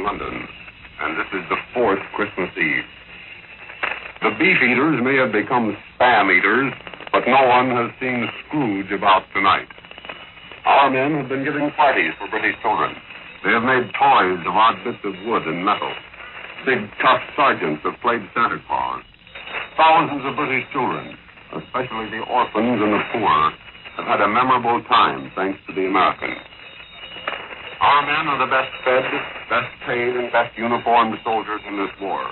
in London, and this is the fourth Christmas Eve. The beef eaters may have become spam eaters, but no one has seen Scrooge about tonight. Our men have been giving parties for British children. They have made toys of odd bits of wood and metal. Big, tough sergeants have played Santa Claus. Thousands of British children, especially the orphans and the poor, have had a memorable time thanks to the Americans. Our men are the best fed, best paid, and best uniformed soldiers in this war.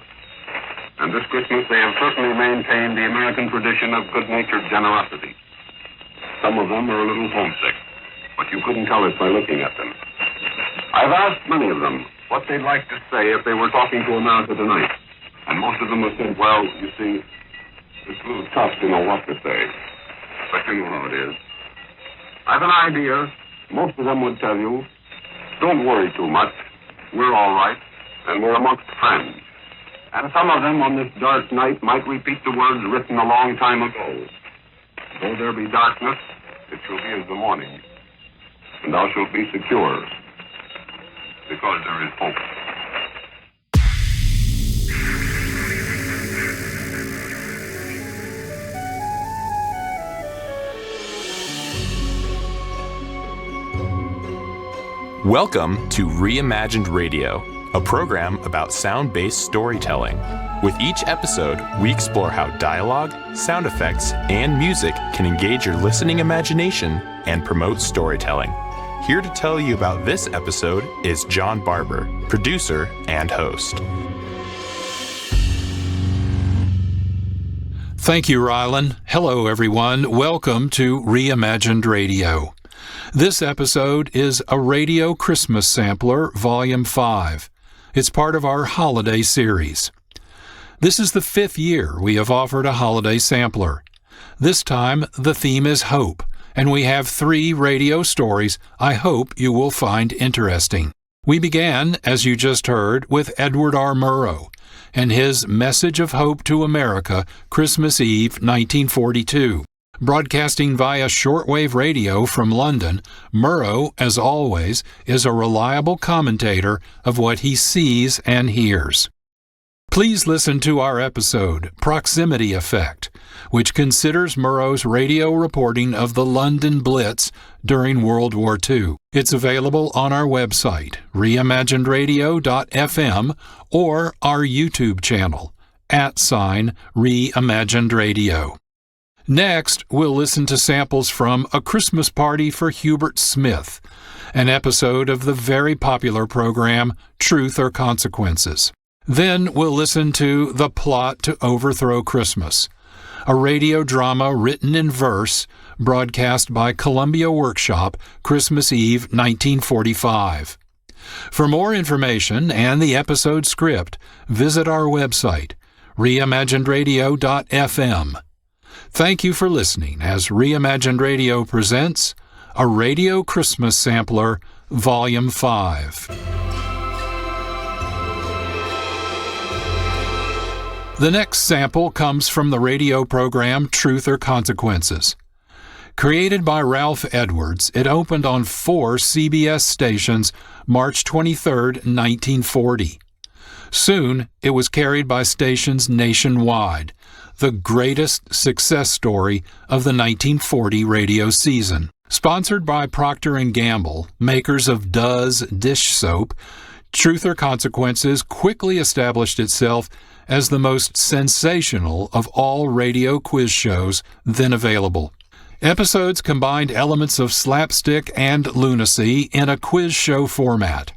And this Christmas they have certainly maintained the American tradition of good-natured generosity. Some of them are a little homesick, but you couldn't tell it by looking at them. I've asked many of them what they'd like to say if they were talking to America tonight. And most of them have said, well, you see, it's a little tough to know what to say. But you know how it is. I've an idea. Most of them would tell you, don't worry too much. We're all right, and we're amongst friends. And some of them on this dark night might repeat the words written a long time ago. Though there be darkness, it shall be as the morning, and thou shalt be secure, because there is hope. Welcome to Reimagined Radio, a program about sound-based storytelling. With each episode, we explore how dialogue, sound effects, and music can engage your listening imagination and promote storytelling. Here to tell you about this episode is John Barber, producer and host. Thank you, Rylan. Hello, everyone. Welcome to Reimagined Radio. This episode is a Radio Christmas Sampler, Volume 5. It's part of our holiday series. This is the 5th year we have offered a holiday sampler. This time, the theme is hope, and we have 3 radio stories I hope you will find interesting. We began, as you just heard, with Edward R. Murrow and his Message of Hope to America, Christmas Eve, 1942. Broadcasting via shortwave radio from London, Murrow, as always, is a reliable commentator of what he sees and hears. Please listen to our episode, Proximity Effect, which considers Murrow's radio reporting of the London Blitz during World War II. It's available on our website, reimaginedradio.fm, or our YouTube channel, @ReimaginedRadio. Next, we'll listen to samples from A Christmas Party for Hubert Smith, an episode of the very popular program Truth or Consequences. Then we'll listen to The Plot to Overthrow Christmas, a radio drama written in verse, broadcast by Columbia Workshop, Christmas Eve, 1945. For more information and the episode script, visit our website, reimaginedradio.fm. Thank you for listening as Reimagined Radio presents A Radio Christmas Sampler, Volume 5. The next sample comes from the radio program Truth or Consequences. Created by Ralph Edwards, it opened on 4 CBS stations March 23, 1940. Soon, it was carried by stations nationwide, the greatest success story of the 1940 radio season. Sponsored by Procter & Gamble, makers of Duz dish soap, Truth or Consequences quickly established itself as the most sensational of all radio quiz shows then available. Episodes combined elements of slapstick and lunacy in a quiz show format.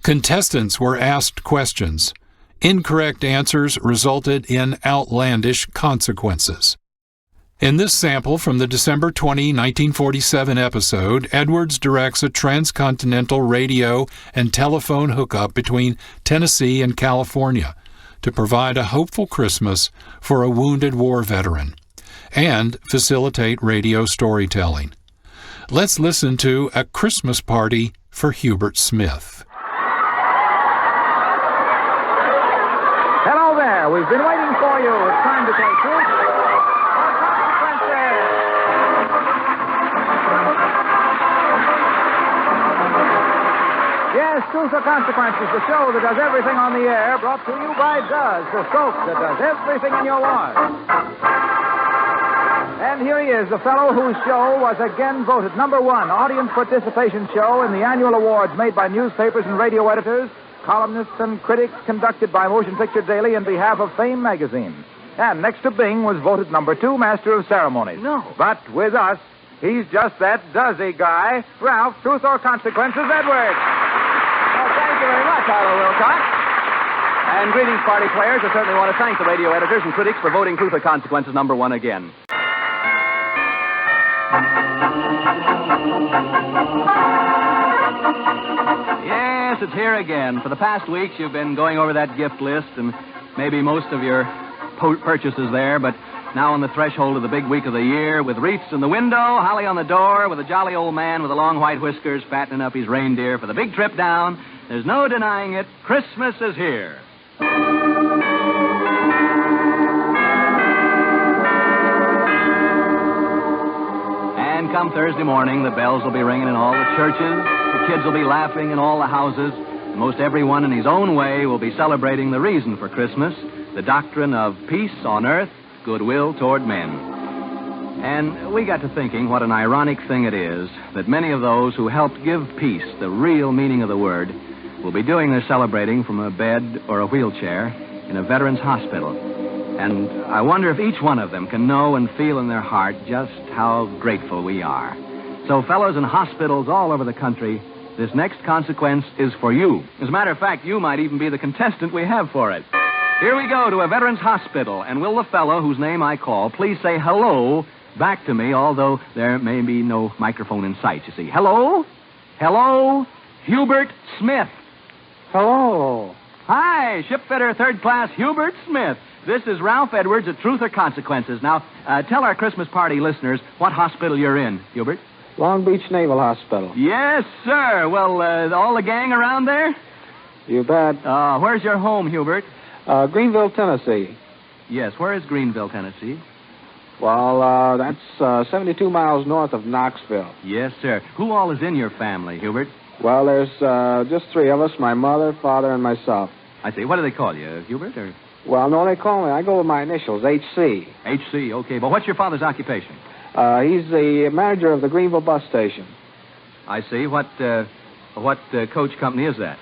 Contestants were asked questions. Incorrect answers resulted in outlandish consequences. In this sample from the December 20, 1947 episode, Edwards directs a transcontinental radio and telephone hookup between Tennessee and California to provide a hopeful Christmas for a wounded war veteran and facilitate radio storytelling. Let's listen to A Christmas Party for Hubert Smith. Hello there. We've been waiting for you. It's time to play Truth or Consequences. Yes, Yes, Truth or Consequences, the show that does everything on the air, brought to you by Duz, the soap that does everything in your wash. And here he is, the fellow whose show was again voted #1 audience participation show in the annual awards made by newspapers and radio editors, columnists and critics, conducted by Motion Picture Daily in behalf of Fame magazine. And next to Bing was voted #2 Master of Ceremonies. No. But with us, he's just that Duzzy guy, Ralph Truth or Consequences Edwards. Well, thank you very much, Harlow Wilcox. And greetings, party players. I certainly want to thank the radio editors and critics for voting Truth or Consequences #1 again. Yes, it's here again. For the past weeks, you've been going over that gift list and maybe most of your purchases there, but now on the threshold of the big week of the year, with wreaths in the window, holly on the door, with a jolly old man with the long white whiskers fattening up his reindeer for the big trip down, there's no denying it, Christmas is here. And come Thursday morning, the bells will be ringing in all the churches, the kids will be laughing in all the houses, and most everyone in his own way will be celebrating the reason for Christmas, the doctrine of peace on earth, goodwill toward men. And we got to thinking what an ironic thing it is that many of those who helped give peace the real meaning of the word will be doing their celebrating from a bed or a wheelchair in a veterans hospital. And I wonder if each one of them can know and feel in their heart just how grateful we are. So, fellows in hospitals all over the country, this next consequence is for you. As a matter of fact, you might even be the contestant we have for it. Here we go to a veterans hospital, and will the fellow whose name I call please say hello back to me, although there may be no microphone in sight, you see. Hello? Hello? Hubert Smith. Hello. Hi, shipfitter third class Hubert Smith. This is Ralph Edwards at Truth or Consequences. Now, tell our Christmas party listeners what hospital you're in, Hubert. Long Beach Naval Hospital. Yes, sir. Well, all the gang around there? You bet. Where's your home, Hubert? Greenville, Tennessee. Yes, where is Greenville, Tennessee? Well, that's 72 miles north of Knoxville. Yes, sir. Who all is in your family, Hubert? Well, there's just 3 of us, my mother, father, and myself. I see. What do they call you, Hubert? Or... Well, no, they call me. I go with my initials, H.C. H.C., okay. But what's your father's occupation? He's the manager of the Greenville bus station. I see. What coach company is that?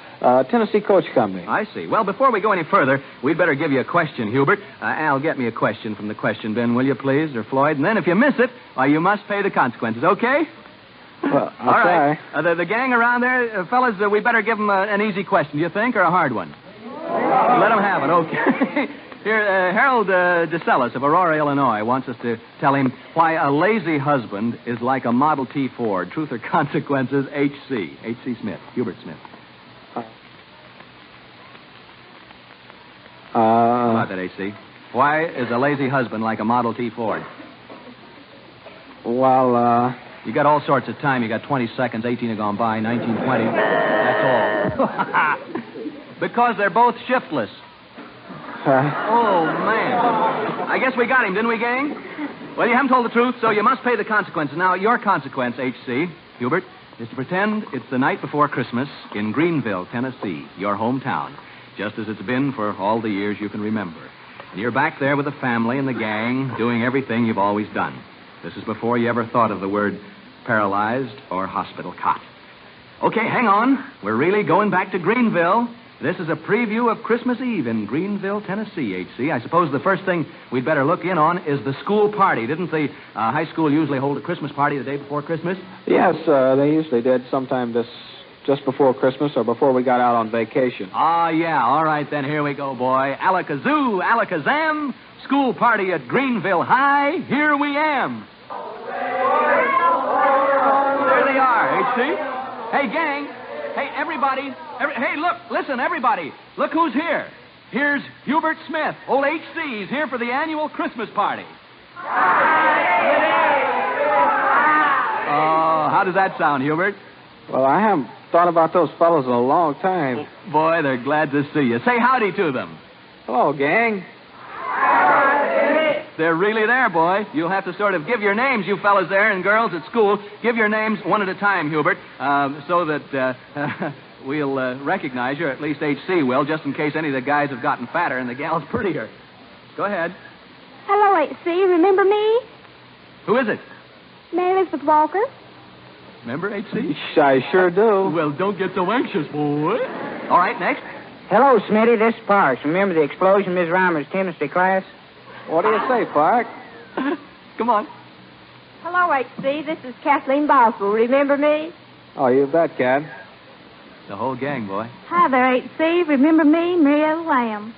Tennessee Coach Company. I see. Well, before we go any further, we'd better give you a question, Hubert. Al, get me a question from the question bin, will you, please, or Floyd? And then if you miss it, why, you must pay the consequences, okay? Well, I'll all right. try. The gang around there, fellas, we better give them an easy question, do you think, or a hard one? Let them have it, okay. Here, Harold DeCellis of Aurora, Illinois, wants us to tell him why a lazy husband is like a Model T Ford. Truth or Consequences, H.C. H.C. Smith, Hubert Smith. How about that, H.C.? Why is a lazy husband like a Model T Ford? Well, You got all sorts of time. You got 20 seconds, 18 have gone by, 19, 20. That's all. Because they're both shiftless. Oh, man. I guess we got him, didn't we, gang? Well, you haven't told the truth, so you must pay the consequences. Now, your consequence, H.C., Hubert, is to pretend it's the night before Christmas in Greenville, Tennessee, your hometown, just as it's been for all the years you can remember. And you're back there with the family and the gang, doing everything you've always done. This is before you ever thought of the word paralyzed or hospital cot. Okay, hang on. We're really going back to Greenville. This is a preview of Christmas Eve in Greenville, Tennessee, H.C. I suppose the first thing we'd better look in on is the school party. Didn't the high school usually hold a Christmas party the day before Christmas? Yes, they usually did sometime just before Christmas or before we got out on vacation. Ah, yeah. All right, then. Here we go, boy. Alakazoo, alakazam. School party at Greenville High. Here we am. There they are, H.C. Hey, gang. Hey, everybody. Hey, look. Listen, everybody. Look who's here. Here's Hubert Smith. Old H.C. is here for the annual Christmas party. Oh, how does that sound, Hubert? Well, I haven't thought about those fellows in a long time. Oh, boy, they're glad to see you. Say howdy to them. Hello, gang. They're really there, boy. You'll have to sort of give your names, you fellas there and girls at school. Give your names one at a time, Hubert, so that, we'll recognize you, or at least H.C. will, just in case any of the guys have gotten fatter and the gals prettier. Go ahead. Hello, H.C. Remember me? Who is it? Mary Elizabeth Walker. Remember H.C.? I sure do. Well, don't get so anxious, boy. All right, next. Hello, Smitty. This is Parks. Remember the explosion in Miss Reimer's chemistry class? What do you say, Park? Come on. Hello, H.C. This is Kathleen Boswell. Remember me? Oh, you bet, Cat. The whole gang, boy. Hi there, H.C. Remember me? Marietta Lamb.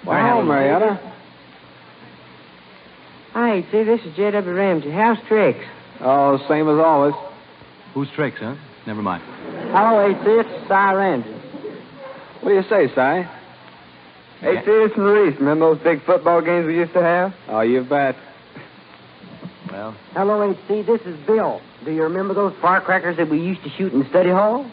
Well, Marietta. Hi, H.C. This is J.W. Ramsey. How's tricks? Oh, same as always. Who's Tricks, huh? Never mind. Hello, H.C. It's Cy Ramsey. What do you say, Si? H.C. This is Maurice. Remember those big football games we used to have? Oh, you bet. Well, Hello, H.C. This is Bill. Do you remember those firecrackers that we used to shoot in the study hall?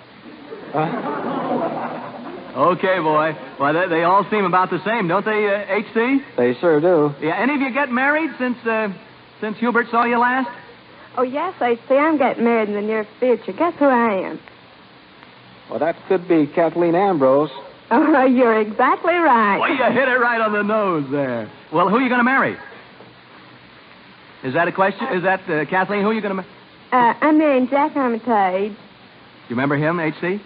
okay, boy. Well, they all seem about the same, don't they, H.C.? They sure do. Yeah, any of you get married since Hubert saw you last? Oh, yes, H.C. I'm getting married in the near future. Guess who I am? Well, that could be Kathleen Ambrose. Oh, you're exactly right. Well, you hit it right on the nose there. Well, who are you going to marry? Is that a question? Is that, Kathleen, who are you going to marry? I'm marrying Jack Armitage. You remember him, H.C.?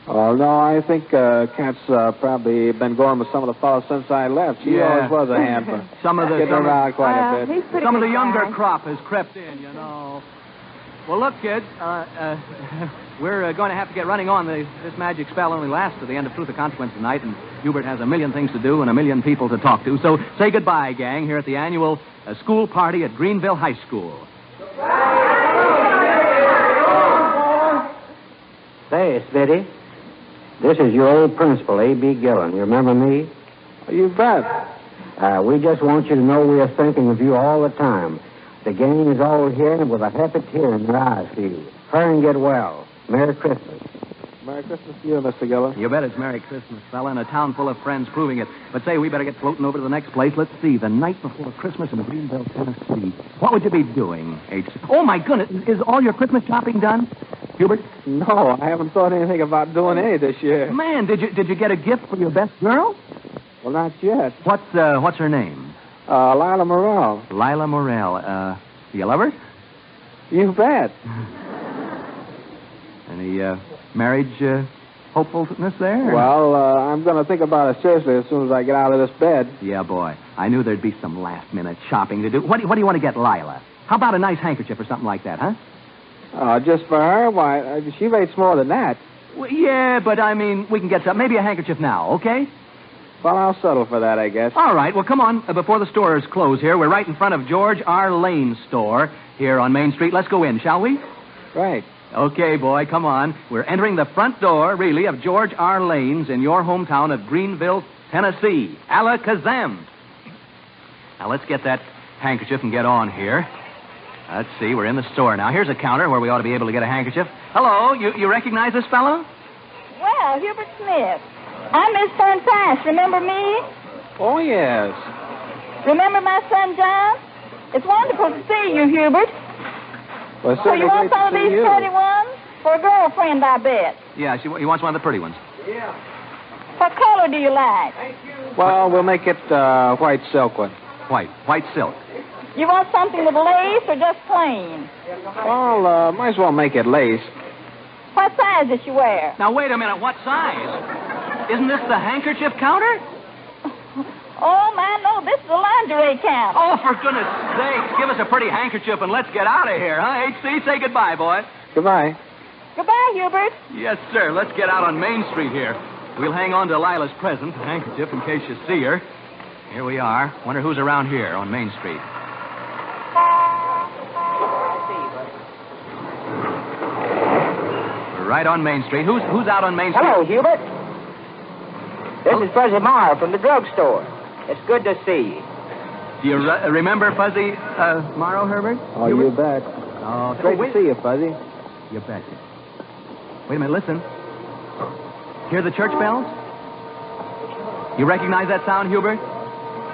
Oh, no, I think Kat's probably been going with some of the fellows since I left. She always was a handful. Getting around quite a bit. Some of the younger crop has crept in, you know. Well, look, kids, we're going to have to get running on. This magic spell only lasts to the end of Truth or Consequence tonight, and Hubert has a million things to do and a million people to talk to. So say goodbye, gang, here at the annual school party at Greenville High School. Say, Smitty, this is your old principal, A.B. Gillen. You remember me? Oh, you bet. We just want you to know we are thinking of you all the time. The gang is all here with a happy tear in their eyes for you. Hurry and get well. Merry Christmas. Merry Christmas to you, Mr. Gillen. You bet it's Merry Christmas, fella, and a town full of friends proving it. But say, we better get floating over to the next place. Let's see, the night before Christmas in Greenville, Tennessee. What would you be doing, H.C.? Oh, my goodness, is all your Christmas shopping done, Hubert? No, I haven't thought anything about doing any this year. Man, did you get a gift for your best girl? Well, not yet. What's her name? Lila Murrow. Lila Morrell. Do you love her? You bet. Any marriage hopefulness there? Well, I'm going to think about it seriously as soon as I get out of this bed. Yeah, boy. I knew there'd be some last-minute shopping to do. What do you want to get Lila? How about a nice handkerchief or something like that, huh? Just for her? Why, she rates more than that. Well, yeah, but I mean, we can get some. Maybe a handkerchief now, okay? Well, I'll settle for that, I guess. All right. Well, come on. Before the stores close here, we're right in front of George R. Lane's store here on Main Street. Let's go in, shall we? Right. Okay, boy, come on. We're entering the front door, really, of George R. Lane's in your hometown of Greenville, Tennessee. Alakazam. Now, let's get that handkerchief and get on here. Let's see. We're in the store now. Here's a counter where we ought to be able to get a handkerchief. Hello. You recognize this fellow? Well, Hubert Smith. I'm Miss Fern Price. Remember me? Oh, yes. Remember my son, John? It's wonderful to see you, Hubert. Well, So you want some of these pretty ones? For a girlfriend, I bet. Yeah, he wants one of the pretty ones. Yeah. What color do you like? Well, we'll make it white silk one. White silk. You want something with lace or just plain? Well, might as well make it lace. What size does she wear? Now, wait a minute. What size? Isn't this the handkerchief counter? Oh, man, no, this is the lingerie counter. Oh, for goodness sakes, give us a pretty handkerchief and let's get out of here, huh? H.C., say goodbye, boy. Goodbye. Goodbye, Hubert. Yes, sir. Let's get out on Main Street here. We'll hang on to Lila's present, a handkerchief, in case you see her. Here we are. Wonder who's around here on Main Street. We're right on Main Street. Who's out on Main Street? Hello, Hubert. This is Fuzzy Morrow from the drugstore. It's good to see you. Do you remember Fuzzy Morrow, Herbert? Oh, you bet. Oh, Great to see you, Fuzzy. You betcha. Wait a minute, listen. Hear the church bells? You recognize that sound, Hubert?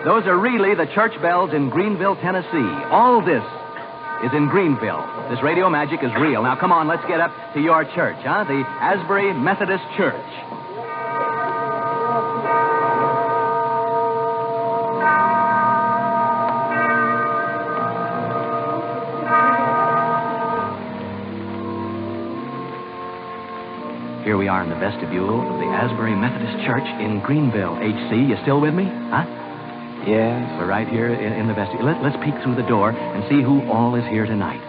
Those are really the church bells in Greenville, Tennessee. All this is in Greenville. This radio magic is real. Now, come on, let's get up to your church, huh? The Asbury Methodist Church. Here we are in the vestibule of the Asbury Methodist Church in Greenville. H.C., you still with me? Huh? Yes. We're right here in the vestibule. Let's peek through the door and see who all is here tonight.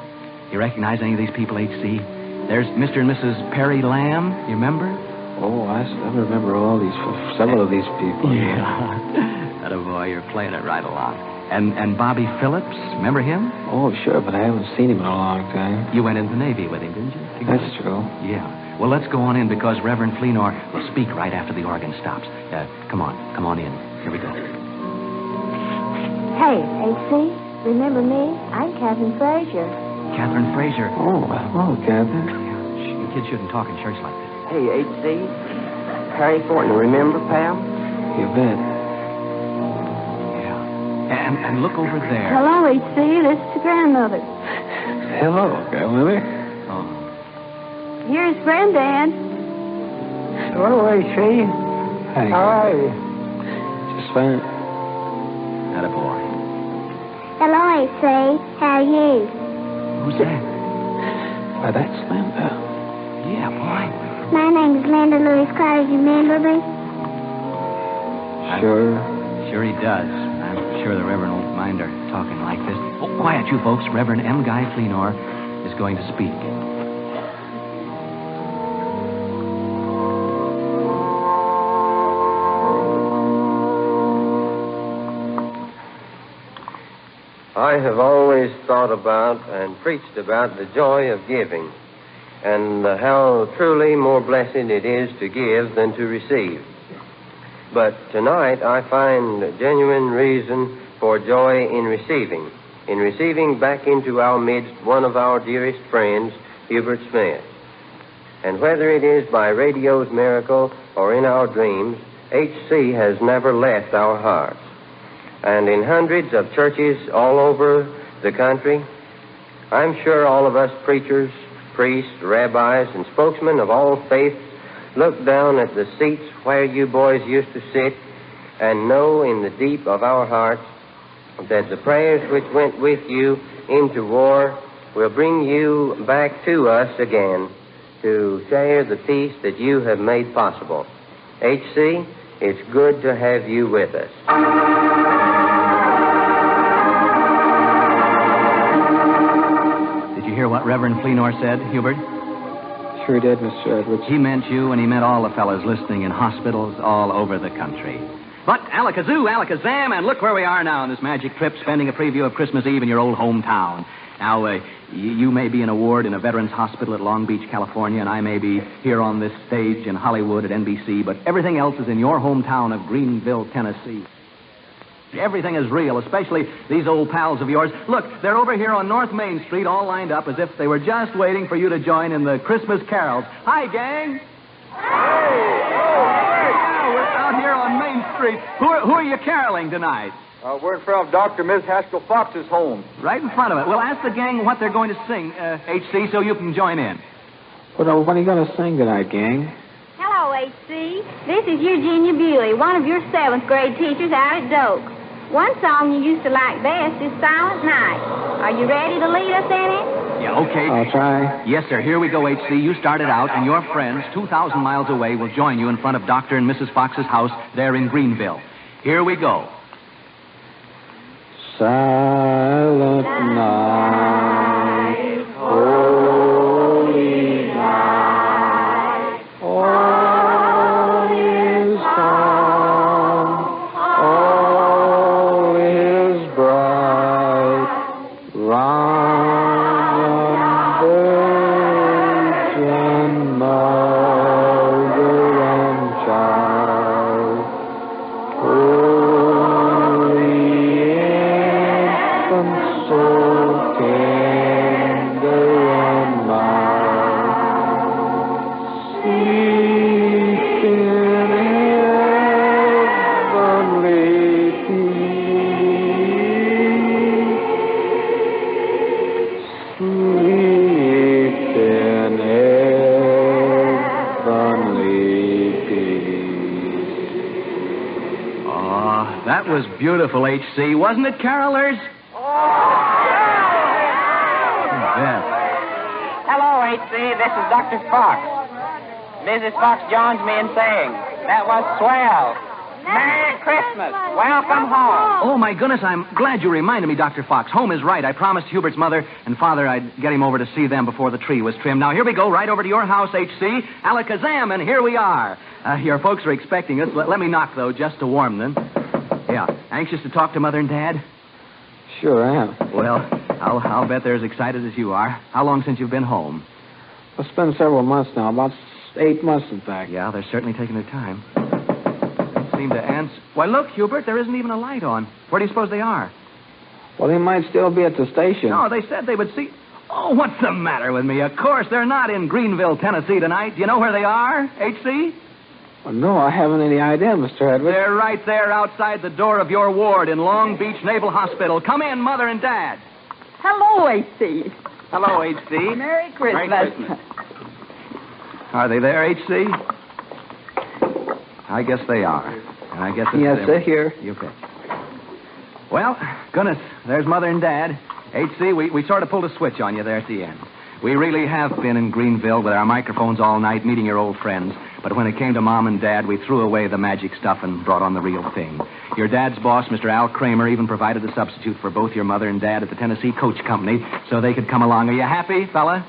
You recognize any of these people, H.C.? There's Mr. and Mrs. Perry Lamb. You remember? Oh, I remember several of these people. Yeah. Atta boy, you're playing it right along. And Bobby Phillips, remember him? Oh, sure, but I haven't seen him in a long time. You went in the Navy with him, didn't you? That's true. Yeah. Well, let's go on in because Reverend Fleenor will speak right after the organ stops. Come on in. Here we go. Hey, H.C., remember me? I'm Catherine Frazier. Catherine Frazier. Oh, hello, Catherine. You kids shouldn't talk in church like this. Hey, H.C., Harry Fortner, remember, pal? You bet. Yeah. And look over there. Hello, H.C., this is your grandmother. Hello, grandmother. Oh. Here's Granddad. Hello, H.C. Hi. How are you? Just fine. Atta boy. Hello, H.C., how are you? Who's that? Why, that's Linda. Yeah, boy. My name is Linda Lewis Carter. Do you remember me? Sure. Sure he does. I'm sure the Reverend won't mind her talking like this. Oh, quiet, you folks. Reverend M. Guy Fleenor is going to speak. I have always thought about and preached about the joy of giving and how truly more blessed it is to give than to receive. But tonight I find genuine reason for joy in receiving back into our midst one of our dearest friends, Hubert Smith. And whether it is by radio's miracle or in our dreams, H.C. has never left our hearts. And in hundreds of churches all over the country, I'm sure all of us preachers, priests, rabbis, and spokesmen of all faiths look down at the seats where you boys used to sit and know in the deep of our hearts that the prayers which went with you into war will bring you back to us again to share the peace that you have made possible. H.C., it's good to have you with us. Did you hear what Reverend Fleenor said, Hubert? Sure did, Mr. Edwards. He meant you, and he meant all the fellas listening in hospitals all over the country. But alakazoo, alakazam, and look where we are now on this magic trip, spending a preview of Christmas Eve in your old hometown. Now, you may be in a ward in a veterans hospital at Long Beach, California, and I may be here on this stage in Hollywood at NBC, but everything else is in your hometown of Greenville, Tennessee. Everything is real, especially these old pals of yours. Look, they're over here on North Main Street all lined up as if they were just waiting for you to join in the Christmas carols. Hi, gang. Yeah, we're out here on Main Street. Who are you caroling tonight? We're in front of Dr. Ms. Haskell Fox's home. Right in front of it. Well, ask the gang what they're going to sing, H.C., so you can join in. What are you going to sing tonight, gang? Hello, H.C. This is Eugenia Bewley, one of your 7th grade teachers out at Doak. One song you used to like best is Silent Night. Are you ready to lead us in it? Yeah, okay. I'll try. Yes, sir. Here we go, H.C. You started out, and your friends 2,000 miles away will join you in front of Dr. and Mrs. Fox's house there in Greenville. Here we go. Silent night, holy night, all is calm, all is bright, round virgin mother and child, holy was beautiful, H.C. Wasn't it, carolers? Yeah. Hello, H.C. This is Dr. Fox. Mrs. Fox joins me in saying, that was swell. Merry Christmas. Welcome home. Oh, my goodness, I'm glad you reminded me, Dr. Fox. Home is right. I promised Hubert's mother and father I'd get him over to see them before the tree was trimmed. Now, here we go, right over to your house, H.C. Alakazam, and here we are. Your folks are expecting us. Let me knock, though, just to warm them. Yeah. Anxious to talk to Mother and Dad? Sure am. Well, I'll bet they're as excited as you are. How long since you've been home? It's been several months now. About 8 months, in fact. Yeah, they're certainly taking their time. Seem to answer. Why, look, Hubert, there isn't even a light on. Where do you suppose they are? Well, they might still be at the station. No, they said they would see. Oh, what's the matter with me? Of course, they're not in Greenville, Tennessee tonight. Do you know where they are, H.C.? Well, no, I haven't any idea, Mr. Edwards. They're right there outside the door of your ward in Long Beach Naval Hospital. Come in, Mother and Dad. Hello, H.C. Hello, H.C. Merry Christmas. Merry Christmas. Are they there, H.C.? I guess they are. And I guess it's yes, they're here. You bet. Well, goodness, there's Mother and Dad. H.C., we sort of pulled a switch on you there at the end. We really have been in Greenville with our microphones all night meeting your old friends. But when it came to Mom and Dad, we threw away the magic stuff and brought on the real thing. Your dad's boss, Mr. Al Kramer, even provided a substitute for both your mother and Dad at the Tennessee Coach Company so they could come along. Are you happy, fella?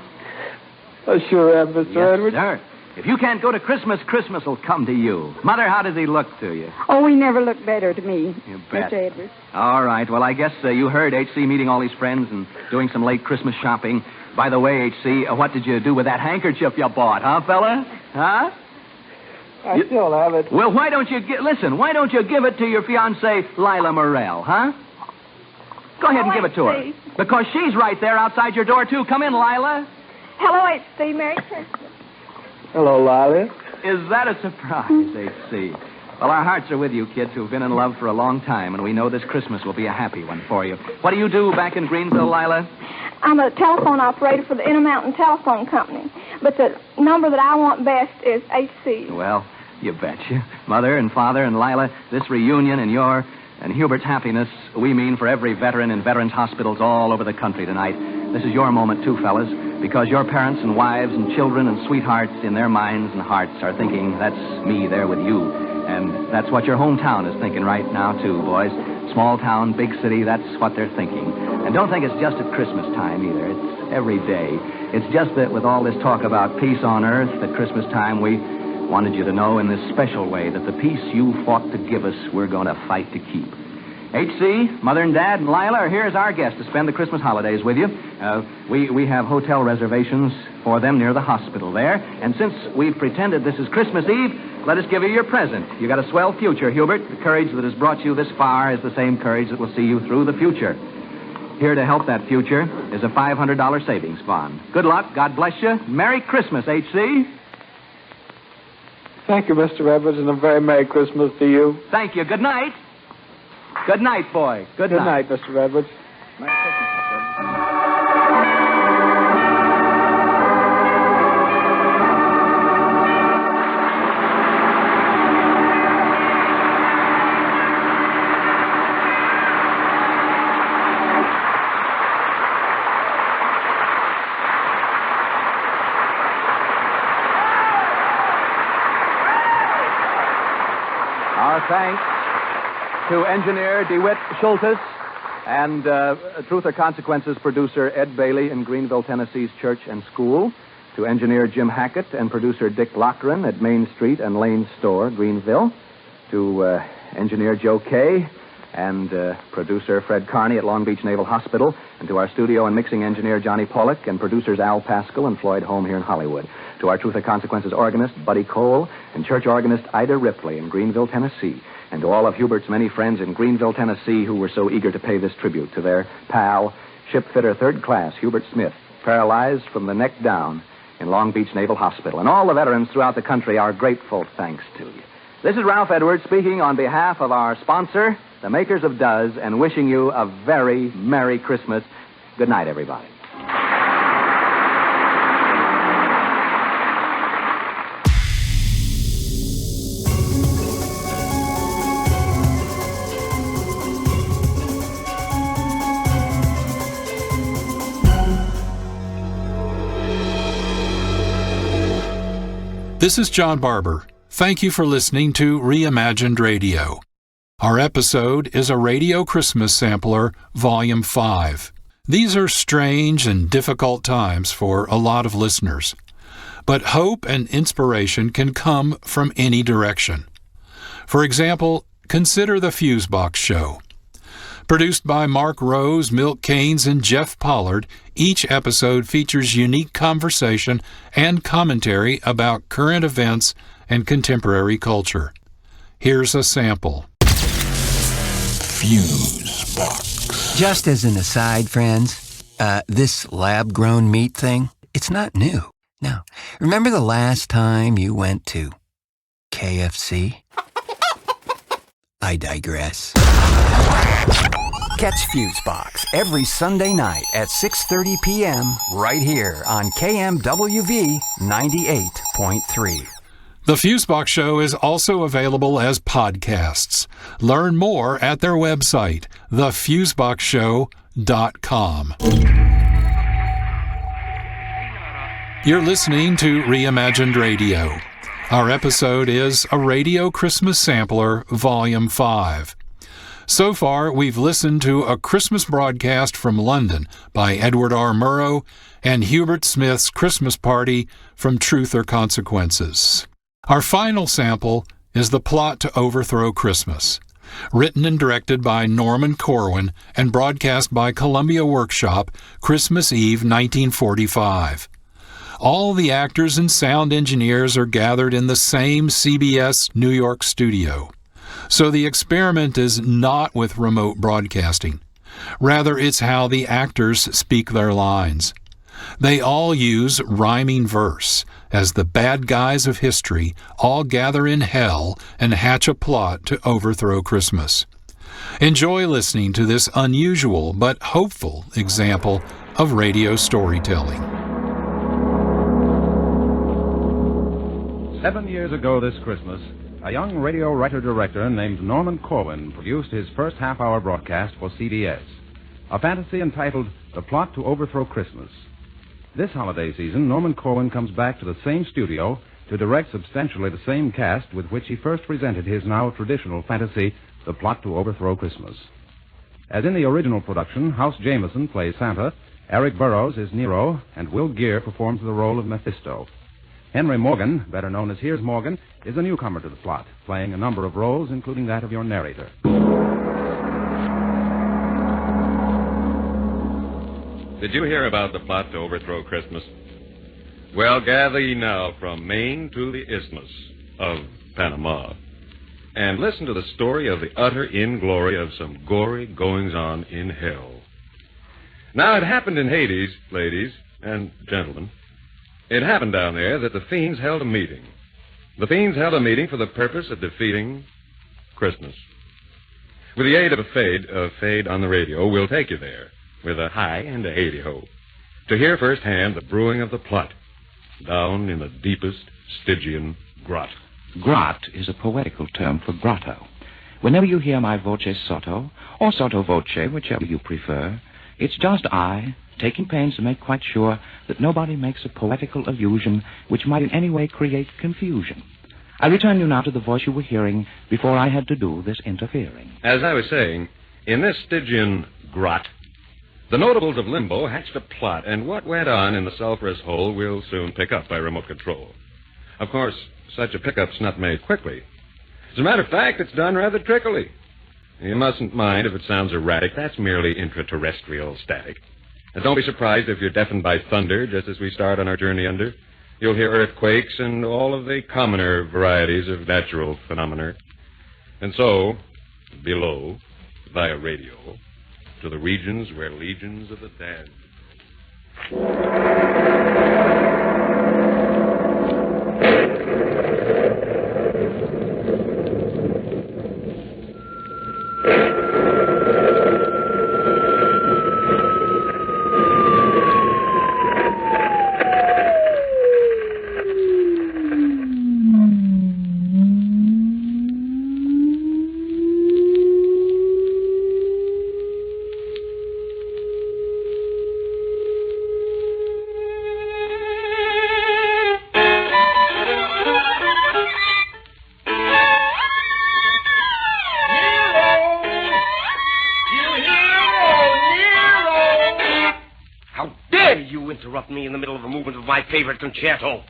Oh, sure am, Mr. Edwards. Sir. If you can't go to Christmas, Christmas will come to you. Mother, how does he look to you? Oh, he never looked better to me. You bet. Mr. Edwards. All right. Well, I guess you heard H.C. meeting all his friends and doing some late Christmas shopping. By the way, H.C., what did you do with that handkerchief you bought, huh, fella? Huh? I still have it. Well, why don't you why don't you give it to your fiancée, Lila Morrell, huh? Go ahead and give it to her. Because she's right there outside your door, too. Come in, Lila. Hello, H.C. Merry Christmas. Hello, Lila. Is that a surprise, H.C.? Well, our hearts are with you, kids who've been in love for a long time, and we know this Christmas will be a happy one for you. What do you do back in Greenville, Lila? I'm a telephone operator for the Intermountain Telephone Company, but the number that I want best is H.C. Well, you betcha. Mother and Father and Lila, this reunion and your and Hubert's happiness, we mean for every veteran in veterans' hospitals all over the country tonight. This is your moment, too, fellas, because your parents and wives and children and sweethearts in their minds and hearts are thinking, that's me there with you. And that's what your hometown is thinking right now, too, boys. Small town, big city, that's what they're thinking. And don't think it's just at Christmas time, either. It's every day. It's just that with all this talk about peace on earth at Christmas time, we wanted you to know in this special way that the peace you fought to give us, we're going to fight to keep. H.C., Mother and Dad, and Lila are here as our guests to spend the Christmas holidays with you. We have hotel reservations for them near the hospital there. And since we've pretended this is Christmas Eve, let us give you your present. You got a swell future, Hubert. The courage that has brought you this far is the same courage that will see you through the future. Here to help that future is a $500 savings bond. Good luck. God bless you. Merry Christmas, H.C. Thank you, Mr. Edwards, and a very Merry Christmas to you. Thank you. Good night. Good night, boy. Good night. Good night, Mr. Edwards. Merry Christmas, Mr. Edwards. Our thanks to engineer DeWitt Schultes and Truth or Consequences producer Ed Bailey in Greenville, Tennessee's Church and School, to engineer Jim Hackett and producer Dick Lochran at Main Street and Lane Store, Greenville, to engineer Joe Kay and producer Fred Carney at Long Beach Naval Hospital, and to our studio and mixing engineer Johnny Pollock and producers Al Pascal and Floyd Holm here in Hollywood, to our Truth or Consequences organist Buddy Cole and church organist Ida Ripley in Greenville, Tennessee, and to all of Hubert's many friends in Greenville, Tennessee who were so eager to pay this tribute to their pal, shipfitter third class Hubert Smith, paralyzed from the neck down in Long Beach Naval Hospital. And all the veterans throughout the country, our grateful thanks to you. This is Ralph Edwards speaking on behalf of our sponsor, the makers of Does, and wishing you a very Merry Christmas. Good night, everybody. This is John Barber. Thank you for listening to Reimagined Radio. Our episode is a Radio Christmas Sampler, Volume 5. These are strange and difficult times for a lot of listeners, but hope and inspiration can come from any direction. For example, consider the Fusebox Show. Produced by Marc Rose, Milt Keynes, and Jeff Pollard, each episode features unique conversation and commentary about current events and contemporary culture. Here's a sample. Fusebox. Just as an aside, friends, this lab-grown meat thing, it's not new. Now, remember the last time you went to KFC? I digress. Catch Fusebox every Sunday night at 6:30 p.m. right here on KMWV 98.3. The Fusebox Show is also available as podcasts. Learn more at their website, thefuseboxshow.com. You're listening to Reimagined Radio. Our episode is a Radio Christmas Sampler, Volume 5. So far, we've listened to a Christmas broadcast from London by Edward R. Murrow and Hubert Smith's Christmas Party from Truth or Consequences. Our final sample is The Plot to Overthrow Christmas, written and directed by Irwin Corwin and broadcast by Columbia Workshop, Christmas Eve, 1945. All the actors and sound engineers are gathered in the same CBS New York studio. So the experiment is not with remote broadcasting. Rather, it's how the actors speak their lines. They all use rhyming verse, as the bad guys of history all gather in hell and hatch a plot to overthrow Christmas. Enjoy listening to this unusual but hopeful example of radio storytelling. 7 years ago this Christmas, a young radio writer-director named Irwin Corwin produced his first half-hour broadcast for CBS, a fantasy entitled The Plot to Overthrow Christmas. This holiday season, Irwin Corwin comes back to the same studio to direct substantially the same cast with which he first presented his now traditional fantasy, The Plot to Overthrow Christmas. As in the original production, House Jameson plays Santa, Eric Burroughs is Nero, and Will Geer performs the role of Mephisto. Henry Morgan, better known as Here's Morgan, is a newcomer to the plot, playing a number of roles, including that of your narrator. Did you hear about the plot to overthrow Christmas? Well, gather ye now from Maine to the Isthmus of Panama, and listen to the story of the utter inglory of some gory goings-on in hell. Now, it happened in Hades, ladies and gentlemen. It happened down there that the fiends held a meeting. The fiends held a meeting for the purpose of defeating Christmas. With the aid of a fade on the radio, we'll take you there with a hi and a hey-de-ho to hear firsthand the brewing of the plot down in the deepest Stygian grot. Grot is a poetical term for grotto. Whenever you hear my voce sotto, or sotto voce, whichever you prefer, it's just I taking pains to make quite sure that nobody makes a poetical allusion which might in any way create confusion. I return you now to the voice you were hearing before I had to do this interfering. As I was saying, in this Stygian grot, the notables of Limbo hatched a plot, and what went on in the sulphurous hole we'll soon pick up by remote control. Of course, such a pickup's not made quickly. As a matter of fact, it's done rather trickily. You mustn't mind if it sounds erratic. That's merely intraterrestrial static. And don't be surprised if you're deafened by thunder just as we start on our journey under. You'll hear earthquakes and all of the commoner varieties of natural phenomena. And so, below, via radio, to the regions where legions of the dead. interrupt me in the middle of a movement of my favorite concerto.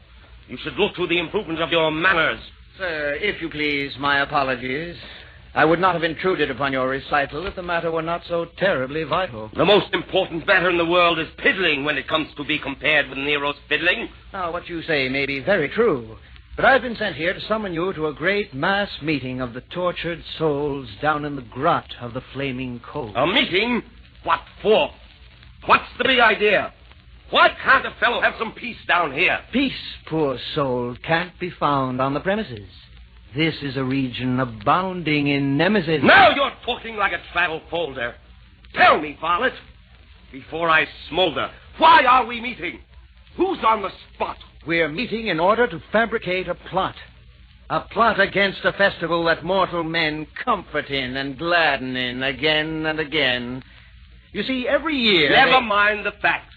You should look to the improvement of your manners. Sir, if you please, my apologies. I would not have intruded upon your recital if the matter were not so terribly vital. The most important matter in the world is piddling when it comes to be compared with Nero's fiddling. Now, what you say may be very true, but I've been sent here to summon you to a great mass meeting of the tortured souls down in the grot of the flaming coal. A meeting? What for? What's the big idea? Why can't a fellow have some peace down here? Peace, poor soul, can't be found on the premises. This is a region abounding in nemesis. Now you're talking like a travel folder. Tell me, varlet, before I smolder, why are we meeting? Who's on the spot? We're meeting in order to fabricate a plot. A plot against a festival that mortal men comfort in and gladden in again and again. You see, every year... Never mind the facts.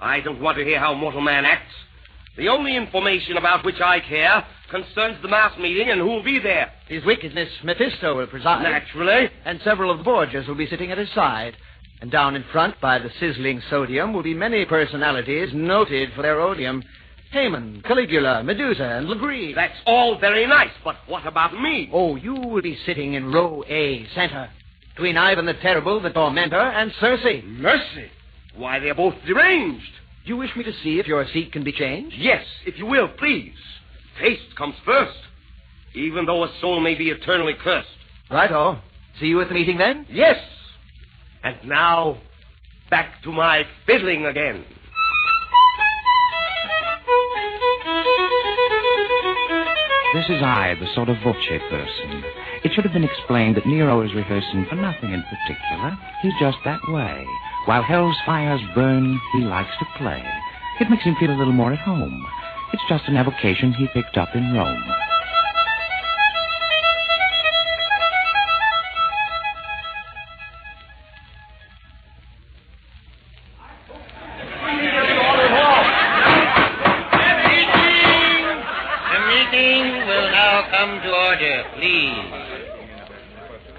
I don't want to hear how mortal man acts. The only information about which I care concerns the mass meeting and who'll be there. His Wickedness Mephisto will preside. Naturally. And several of the Borgias will be sitting at his side. And down in front, by the sizzling sodium, will be many personalities noted for their odium. Haman, Caligula, Medusa, and Legree. That's all very nice, but what about me? Oh, you will be sitting in row A, center, between Ivan the Terrible, the Tormentor, and Circe. Mercy! Why, they're both deranged. Do you wish me to see if your seat can be changed? Yes, if you will, please. Taste comes first, even though a soul may be eternally cursed. Right-o. See you at the meeting, then? Yes. And now, back to my fiddling again. This is I, the sort of voce person. It should have been explained that Nero is rehearsing for nothing in particular. He's just that way. While hell's fires burn, he likes to play. It makes him feel a little more at home. It's just an avocation he picked up in Rome. The meeting will now come to order, please.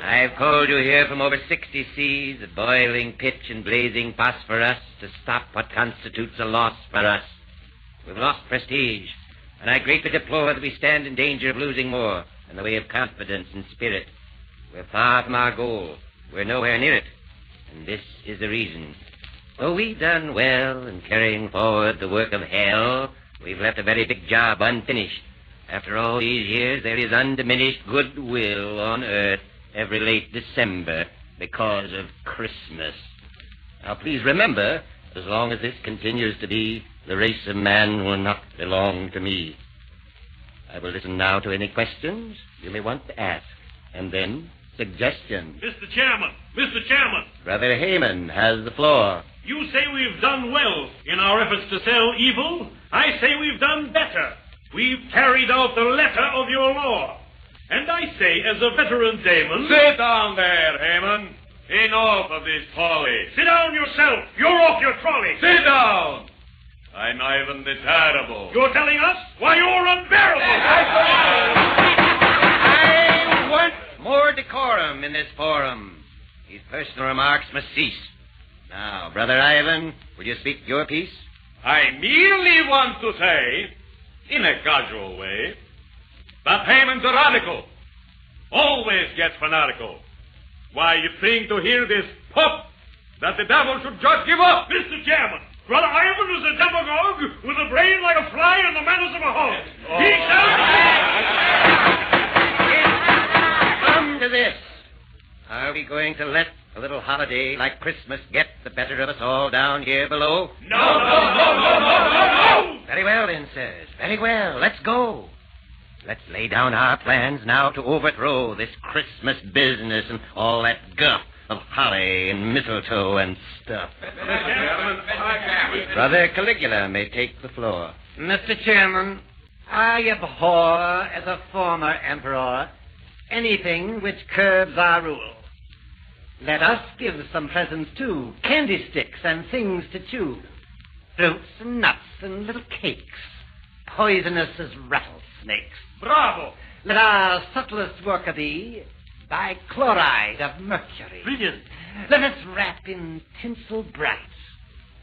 I've called you here from over 60 seas, of boiling pitch and blazing phosphorus, to stop what constitutes a loss for us. We've lost prestige, and I greatly deplore that we stand in danger of losing more in the way of confidence and spirit. We're far from our goal. We're nowhere near it. And this is the reason. Though we've done well in carrying forward the work of hell, we've left a very big job unfinished. After all these years, there is undiminished goodwill on earth every late December because of Christmas. Now, please remember, as long as this continues to be, the race of man will not belong to me. I will listen now to any questions you may want to ask, and then suggestions. Mr. Chairman. Brother Haman has the floor. You say we've done well in our efforts to sell evil. I say we've done better. We've carried out the letter of your law. And I say, as a veteran Damon... Sit down there, Haman. Enough of this folly. Sit down yourself. You're off your trolley. Sit down. I'm Ivan the Terrible. You're telling us? Why, you're unbearable. I want more decorum in this forum. These personal remarks must cease. Now, Brother Ivan, will you speak your piece? I merely want to say, in a casual way, that Haman's a radical. Always gets fanatical. Why, you'd think to hear this pop that the devil should just give up. Mr. Chairman, Brother Ivan is a demagogue with a brain like a fly and the manners of a hog. He shall... Come to this. Are we going to let a little holiday like Christmas get the better of us all down here below? No. Very well, then, sirs. Very well. Let's go. Let's lay down our plans now to overthrow this Christmas business and all that guff of holly and mistletoe and stuff. Brother Caligula may take the floor. Mr. Chairman, I abhor, as a former emperor, anything which curbs our rule. Let us give some presents, too. Candy sticks and things to chew. Fruits and nuts and little cakes. Poisonous as rattlesnakes. Bravo! Let our subtlest work be by chloride of mercury. Brilliant. Let us wrap in tinsel bright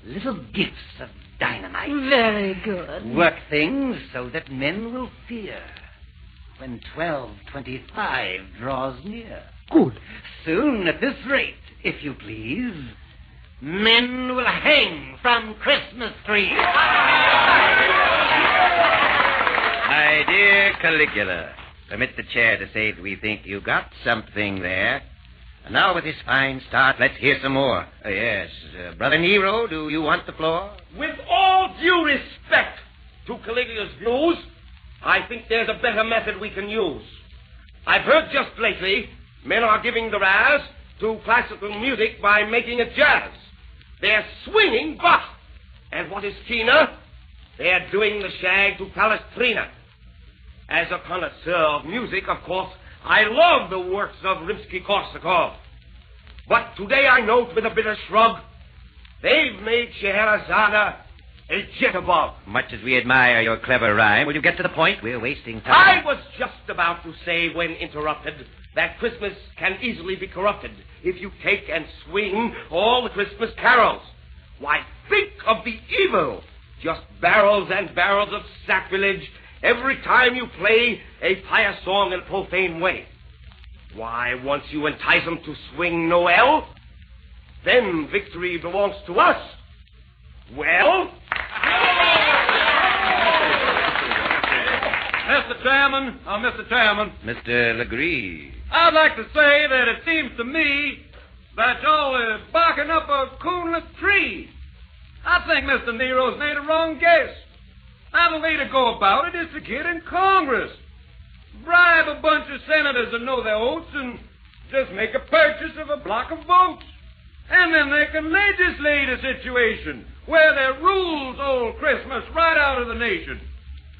little gifts of dynamite. Very good. Work things so that men will fear when 12:25 draws near. Good. Soon, at this rate, if you please, men will hang from Christmas trees. My dear Caligula, permit the chair to say that we think you got something there. And now with this fine start, let's hear some more. Yes, Brother Nero, do you want the floor? With all due respect to Caligula's views, I think there's a better method we can use. I've heard just lately men are giving the razz to classical music by making it jazz. They're swinging Bach. And what is keener, they're doing the shag to Palestrina. As a connoisseur of music, of course, I love the works of Rimsky-Korsakov. But today I note with a bitter shrug, they've made Scheherazade a jitterbug. Much as we admire your clever rhyme, will you get to the point? We're wasting time. I was just about to say, when interrupted, that Christmas can easily be corrupted if you take and swing all the Christmas carols. Why, think of the evil! Just barrels and barrels of sacrilege every time you play a pious song in a profane way. Why, once you entice them to swing Noel, then victory belongs to us. Well? Mr. Chairman, Mr. Legree. I'd like to say that it seems to me that y'all are barking up a coonless tree. I think Mr. Nero's made a wrong guess. Now, the way to go about it is to get in Congress. Bribe a bunch of senators to know their oaths and just make a purchase of a block of votes. And then they can legislate a situation where they rules old Christmas right out of the nation.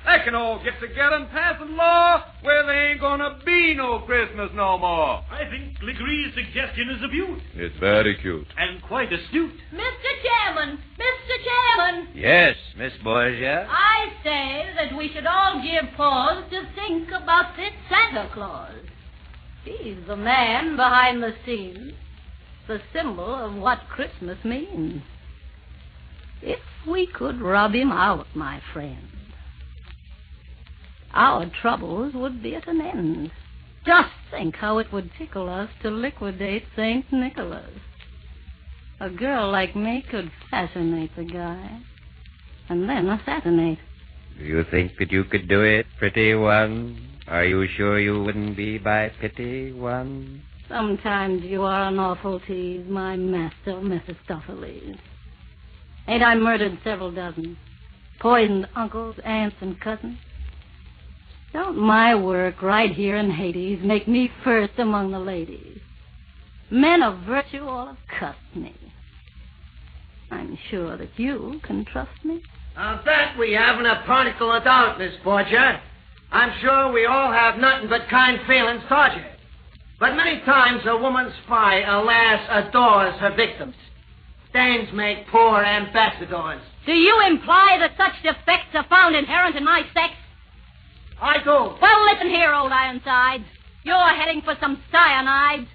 They can all get together and pass a law where there ain't gonna be no Christmas no more. I think Legree's suggestion is a beaut. It's very cute. And quite astute. Mr. Chairman! Mr. Chairman! Yes, Miss Borgia. I say that we should all give pause to think about this Santa Claus. He's the man behind the scenes, the symbol of what Christmas means. If we could rub him out, my friend, our troubles would be at an end. Just think how it would tickle us to liquidate St. Nicholas. A girl like me could fascinate the guy and then assassinate. Do you think that you could do it, pretty one? Are you sure you wouldn't be by pity, one? Sometimes you are an awful tease, my master Mephistopheles. Ain't I murdered several dozen? Poisoned uncles, aunts, and cousins? Don't my work right here in Hades make me first among the ladies? Men of virtue all have cussed me. I'm sure that you can trust me. That we haven't a particle of doubt, Miss Borgia. I'm sure we all have nothing but kind feelings toward you. But many times a woman spy, alas, adores her victims. Dames make poor ambassadors. Do you imply that such defects are found inherent in my sex? I do. Well, listen here, old Ironsides. You're heading for some cyanides.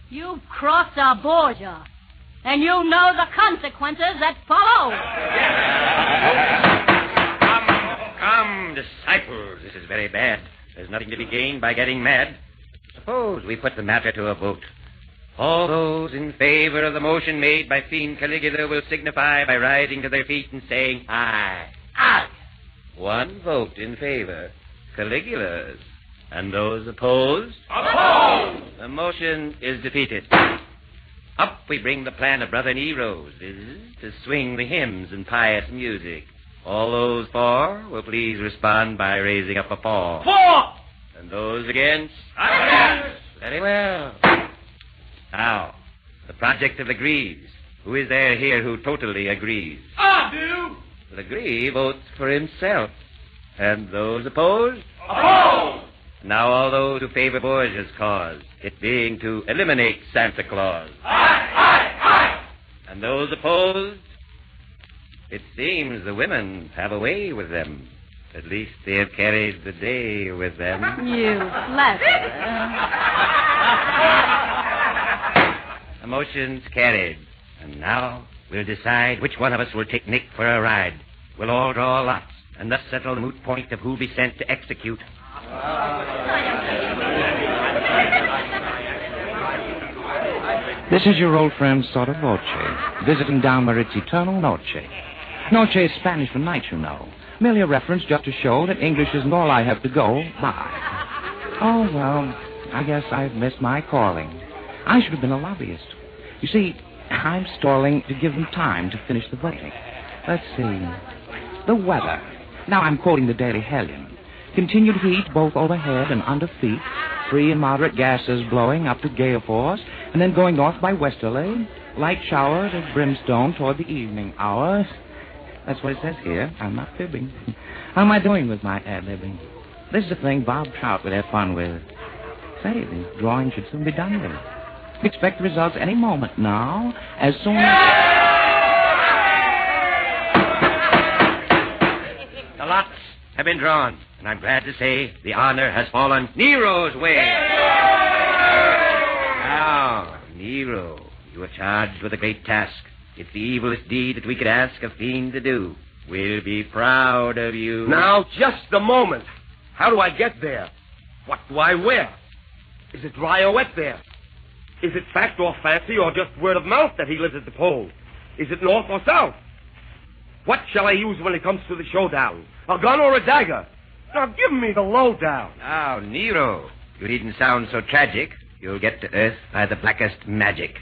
You've crossed our Borgia, and you know the consequences that follow. Come, disciples. This is very bad. There's nothing to be gained by getting mad. Suppose we put the matter to a vote. All those in favor of the motion made by Fiend Caligula will signify by rising to their feet and saying, aye. Aye. One vote in favor. Caligula's. And those opposed? Opposed! The motion is defeated. Up we bring the plan of Brother Nero's, to swing the hymns and pious music. All those for will please respond by raising up a paw. For! And those against? Against! Very well. Now, the project of Legree's. Who is there here who totally agrees? I do! Legree votes for himself. And those opposed? Opposed! Now all those who favor Borgia's cause, it being to eliminate Santa Claus. Aye, aye, aye! And those opposed? It seems the women have a way with them. At least they have carried the day with them. You flatterer. The motion's carried. And now We'll decide which one of us will take Nick for a ride. We'll all draw lots, and thus settle the moot point of who'll be sent to execute. This is your old friend Sotto Voce, visiting down where it's eternal noche. Noche is Spanish for night, you know. Merely a reference just to show that English isn't all I have to go by. Oh, well, I guess I've missed my calling. I should have been a lobbyist. You see, I'm stalling to give them time to finish the voting. Let's see. The weather. Now I'm quoting the Daily Hellion. Continued heat both overhead and under feet. Free and moderate gases blowing up to gale force, and then going north by westerly. Light showers of brimstone toward the evening hours. That's what it says here. I'm not fibbing. How am I doing with my ad-libbing? This is the thing Bob Trout would have fun with. Say, the drawing should soon be done with. Expect the results any moment now, as soon as... The lots have been drawn, and I'm glad to say the honor has fallen Nero's way. Now, Nero, you are charged with a great task. It's the evilest deed that we could ask a fiend to do. We'll be proud of you. Now, just a moment. How do I get there? What do I wear? Is it dry or wet there? Is it fact or fancy or just word of mouth that he lives at the pole? Is it north or south? What shall I use when it comes to the showdown? A gun or a dagger? Now, give me the lowdown. Now, Nero, you needn't sound so tragic. You'll get to Earth by the blackest magic.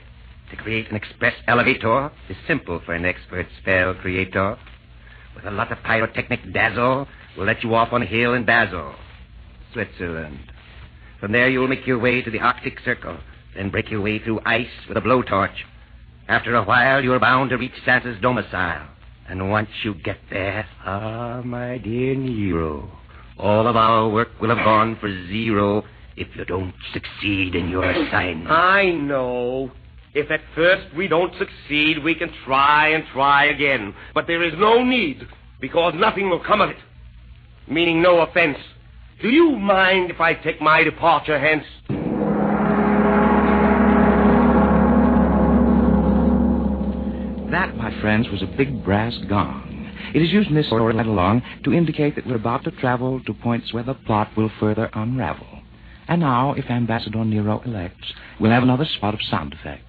To create an express elevator is simple for an expert spell creator. With a lot of pyrotechnic dazzle, we'll let you off on a hill in Basel, Switzerland. From there, you'll make your way to the Arctic Circle, then break your way through ice with a blowtorch. After a while, you're bound to reach Santa's domicile. And once you get there, my dear Nero, all of our work will have gone for zero if you don't succeed in your assignment. I know. If at first we don't succeed, we can try and try again. But there is no need, because nothing will come of it. Meaning no offense. Do you mind if I take my departure hence? That, my friends, was a big brass gong. It is used in this story right along to indicate that we're about to travel to points where the plot will further unravel. And now, if Ambassador Nero elects, we'll have another spot of sound effects.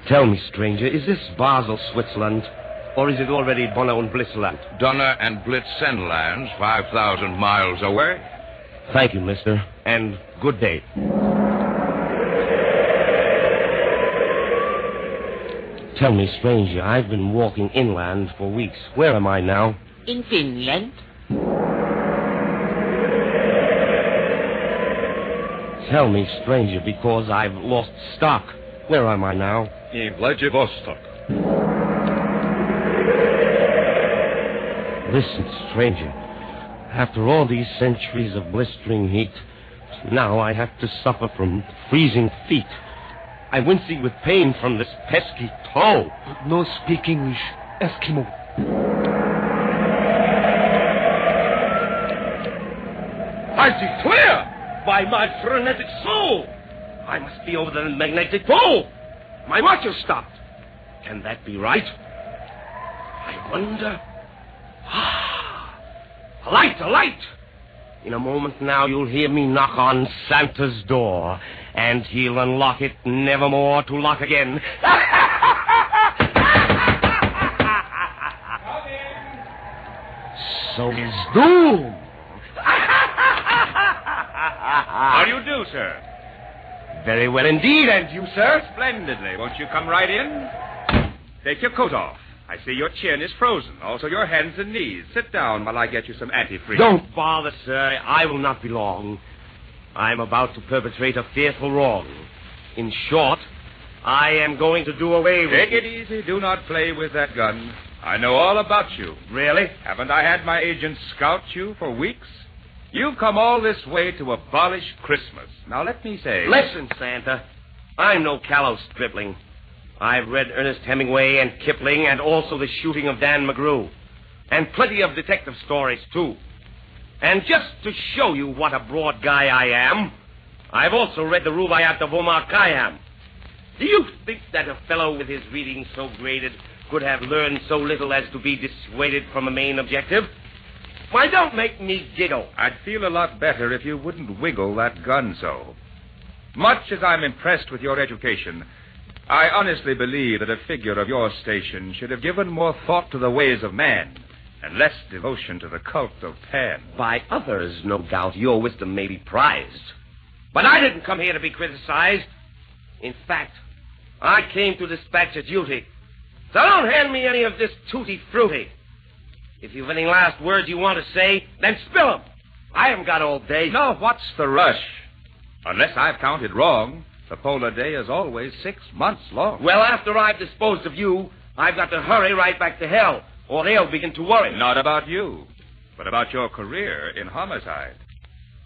Tell me, stranger, is this Basel, Switzerland, or is it already Donner and Blitzland? Donner and Blitzsenland, 5,000 miles away. Thank you, mister, and good day. Tell me, stranger, I've been walking inland for weeks. Where am I now? In Finland. Tell me, stranger, because I've lost stock. Where am I now? In Vladivostok. Listen, stranger. After all these centuries of blistering heat, now I have to suffer from freezing feet. I'm wincing with pain from this pesky toe. No speak English, Eskimo. I declare, by my frenetic soul, I must be over the magnetic pole. My watch has stopped. Can that be right? I wonder. A light, a light! In a moment now you'll hear me knock on Santa's door, and he'll unlock it nevermore to lock again. So is doom. How do you do, sir? Very well indeed, and you, sir? Splendidly. Won't you come right in? Take your coat off. I see your chin is frozen. Also your hands and knees. Sit down while I get you some antifreeze. Don't bother, sir. I will not be long. I'm about to perpetrate a fearful wrong. In short, I am going to do away with... Take it easy. Do not play with that gun. I know all about you. Really? Haven't I had my agent scout you for weeks? You've come all this way to abolish Christmas. Now, let me say... Listen, Santa. I'm no callow stripling. I've read Ernest Hemingway and Kipling and also The Shooting of Dan McGrew. And plenty of detective stories, too. And just to show you what a broad guy I am, I've also read the Rubaiyat of Omar Khayyam. Do you think that a fellow with his reading so graded could have learned so little as to be dissuaded from a main objective? Why, don't make me giggle. I'd feel a lot better if you wouldn't wiggle that gun so. Much as I'm impressed with your education, I honestly believe that a figure of your station should have given more thought to the ways of man and less devotion to the cult of Pan. By others, no doubt, your wisdom may be prized. But I didn't come here to be criticized. In fact, I came to dispatch a duty. So don't hand me any of this tutti-frutti. If you've any last words you want to say, then spill them. I haven't got all day. No, what's the rush? Unless I've counted wrong, the polar day is always 6 months long. Well, after I've disposed of you, I've got to hurry right back to hell, or they'll begin to worry. Not about you, but about your career in homicide.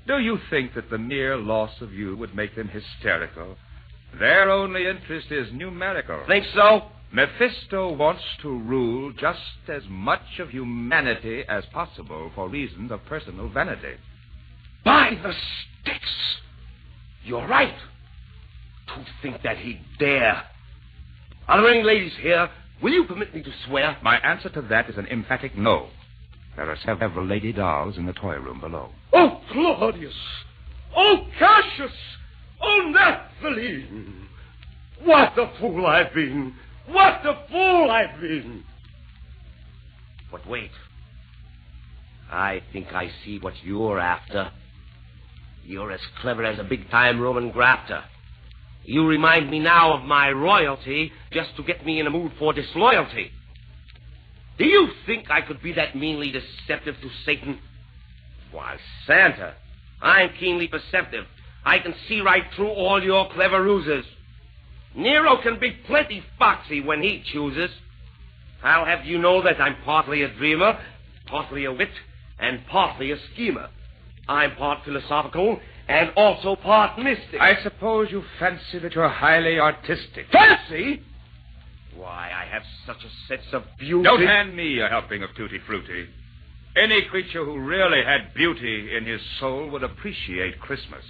Do you think that the mere loss of you would make them hysterical? Their only interest is numerical. Think so? Mephisto wants to rule just as much of humanity as possible for reasons of personal vanity. By the sticks! You're right. To think that he'd dare. Are there any ladies here? Will you permit me to swear? My answer to that is an emphatic no. There are several lady dolls in the toy room below. Oh, Claudius! Oh, Cassius! Oh, Naphtali! What a fool I've been! What a fool I've been! But wait. I think I see what you're after. You're as clever as a big-time Roman grafter. You remind me now of my royalty just to get me in a mood for disloyalty. Do you think I could be that meanly deceptive to Satan? Why, Santa, I'm keenly perceptive. I can see right through all your clever ruses. Nero can be plenty foxy when he chooses. I'll have you know that I'm partly a dreamer, partly a wit, and partly a schemer. I'm part philosophical and also part mystic. I suppose you fancy that you're highly artistic. Fancy? Why, I have such a sense of beauty. Don't hand me a helping of tutti frutti. Any creature who really had beauty in his soul would appreciate Christmas.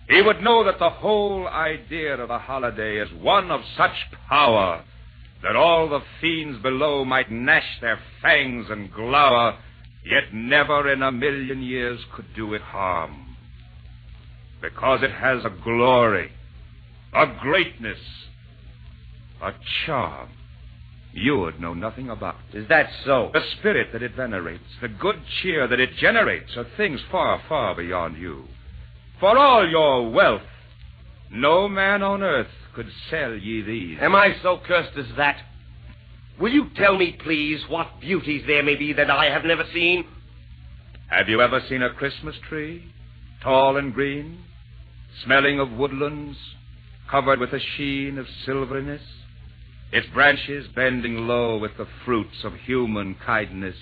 He would know that the whole idea of the holiday is one of such power that all the fiends below might gnash their fangs and glower, yet never in a million years could do it harm. Because it has a glory, a greatness, a charm you would know nothing about. Is that so? The spirit that it venerates, the good cheer that it generates, are things far, far beyond you. For all your wealth, no man on earth could sell ye these. Am I so cursed as that? Will you tell me, please, what beauties there may be that I have never seen? Have you ever seen a Christmas tree, tall and green, smelling of woodlands, covered with a sheen of silveriness, its branches bending low with the fruits of human kindness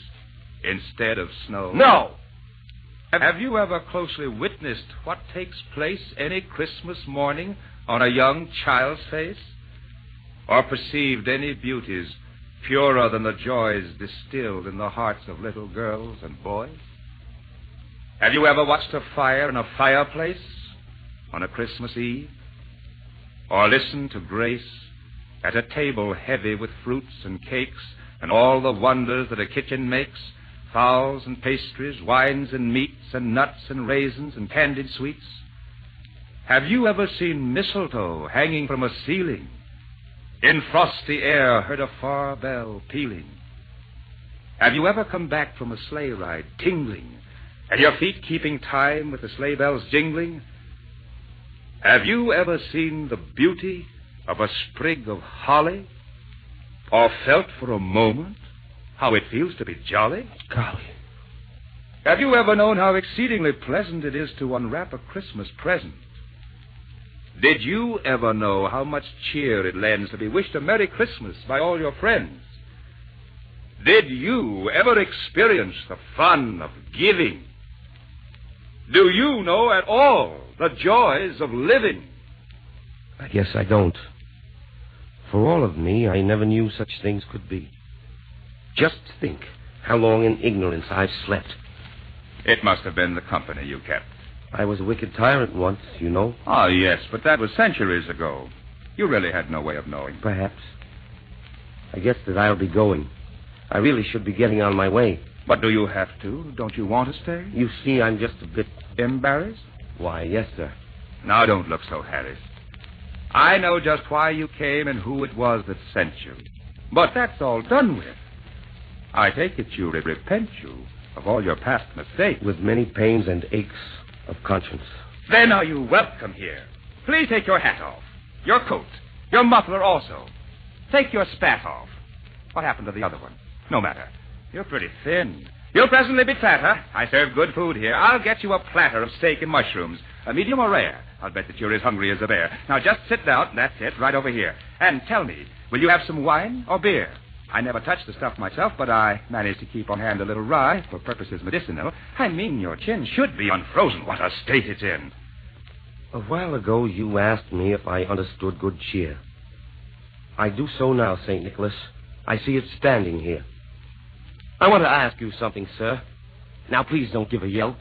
instead of snow? No! Have you ever closely witnessed what takes place any Christmas morning on a young child's face? Or perceived any beauties purer than the joys distilled in the hearts of little girls and boys? Have you ever watched a fire in a fireplace on a Christmas Eve? Or listened to grace at a table heavy with fruits and cakes and all the wonders that a kitchen makes, fowls and pastries, wines and meats and nuts and raisins and candied sweets? Have you ever seen mistletoe hanging from a ceiling, in frosty air heard a far bell pealing? Have you ever come back from a sleigh ride tingling, and your feet keeping time with the sleigh bells jingling? Have you ever seen the beauty of a sprig of holly, or felt for a moment how it feels to be jolly? Golly. Have you ever known how exceedingly pleasant it is to unwrap a Christmas present? Did you ever know how much cheer it lends to be wished a Merry Christmas by all your friends? Did you ever experience the fun of giving? Do you know at all the joys of living? I guess I don't. For all of me, I never knew such things could be. Just think how long in ignorance I've slept. It must have been the company you kept. I was a wicked tyrant once, you know. Ah, yes, but that was centuries ago. You really had no way of knowing. Perhaps. I guess that I'll be going. I really should be getting on my way. But do you have to? Don't you want to stay? You see, I'm just a bit... Embarrassed? Why, yes, sir. Now, don't look so harassed. I know just why you came and who it was that sent you. But that's all done with. I take it you repent you of all your past mistakes. With many pains and aches of conscience. Then are you welcome here. Please take your hat off. Your coat. Your muffler also. Take your spat off. What happened to the other one? No matter. You're pretty thin. You'll presently be fatter. I serve good food here. I'll get you a platter of steak and mushrooms. A medium or rare. I'll bet that you're as hungry as a bear. Now just sit down. That's it, right over here. And tell me, will you have some wine or beer? I never touch the stuff myself, but I managed to keep on hand a little rye for purposes medicinal. I mean, your chin should be unfrozen. What a state it's in. A while ago, you asked me if I understood good cheer. I do so now, St. Nicholas. I see it standing here. I want to ask you something, sir. Now, please don't give a yelp.